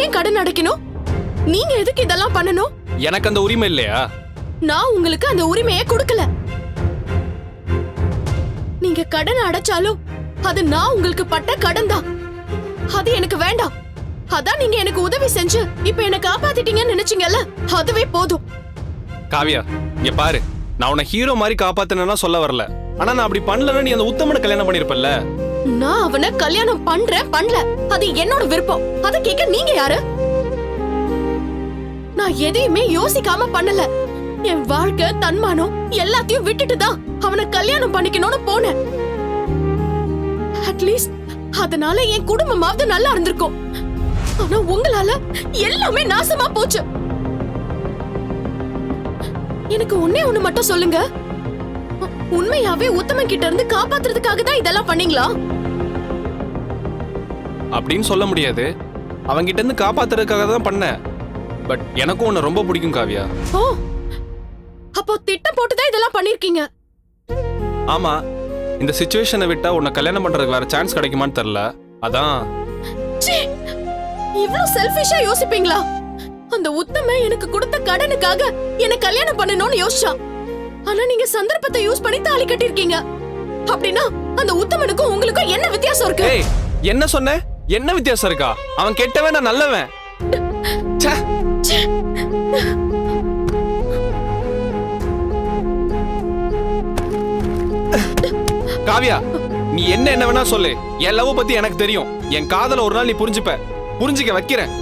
ஏன் கடன் அடைக்கணும்? நீங்க எதுக்கு இதெல்லாம் பண்ணணும்? எனக்கு அந்த உரிமை இல்லையா? நான் உங்களுக்கு அந்த உரிமையை கொடுக்கல. நீங்க கடன் அடைச்சாலும் அது நான் உங்களுக்கு பட்ட கடன் தான். அது எனக்கு வேண்டாம். அதான் நீங்க எனக்கு உதவி செஞ்சு இப்ப என்ன காப்பாத்திட்டீங்கன்னு நினைச்சீங்கல்ல, அதுவே போதும். காவியா, இங்க பாரு, நான் உன்னை ஹீரோ மாதிரி காப்பாத்தினா சொல்ல வரல. ஆனா நான் அப்படி பண்ணலன்னா நீ அந்த உத்தமனை கல்யாணம் பண்ணிருப்பல்ல. நான் அவனை கல்யாணம் பண்றேன் பண்ணல, அது என்னோட விருப்பம். அத கேட்க நீங்க யாரு? நான் எதையுமே யோசிக்காம பண்ணல. என் வாழ்க்கை தன்மானம் எல்லாத்தையும் விட்டுட்டு தான் அவனை கல்யாணம் பண்ணிக்கணும்னு போனேன். அட்லீஸ்ட் அதனால என் குடும்பமாவது நல்லா இருந்திருக்கும். ஆனா உங்களால எல்லாமே நாசமா போச்சு. எனக்கு ஒண்ணே ஒண்ணு மட்டும் சொல்லுங்க, உண்மையாவே உத்தமன் கிட்ட இருந்து காப்பாத்துறதுக்காக தான் இதெல்லாம் பண்ணீங்களா? அப்படின்னு சொல்ல முடியாது. அவங்கிட்ட இருந்து காப்பாத்துறதுக்காக தான் பண்ணேன். பட் எனக்கும் உன்னை ரொம்ப பிடிக்கும் காவியா. ஓ, அப்போ திட்டம் போட்டுதான் இதெல்லாம் பண்ணிருக்கீங்க. ஆமா, இந்த சிச்சுவேஷனை விட்டா உன்னை கல்யாணம் பண்றதுக்கு வேற சான்ஸ் கிடைக்குமான்னு தெரியல. அதான். இவ்ளோ செல்ஃபிஷா யோசிப்பீங்களா? அந்த உத்தமன் எனக்கு கொடுத்த கடனுக்காக என்ன கல்யாணம் பண்ணணும்னு யோசிச்சான். ஆனா நீங்க சந்தர்ப்பத்தை யூஸ் பண்ணி தாலி கட்டிருக்கீங்க. அப்படின்னா அந்த உத்தமனுக்கும் உங்களுக்கும் என்ன வித்தியாசம் இருக்கு? ஏய், என்ன சொன்ன? என்ன வித்தியாசம் இருக்கா? அவன் கெட்டவன், நான் நல்லவன். காவியா, நீ என்ன வேணா சொல்லு. என் லவ் பத்தி எனக்கு தெரியும். என் காதல ஒரு நாள் நீ புரிஞ்சுக்க வைக்கிறேன்.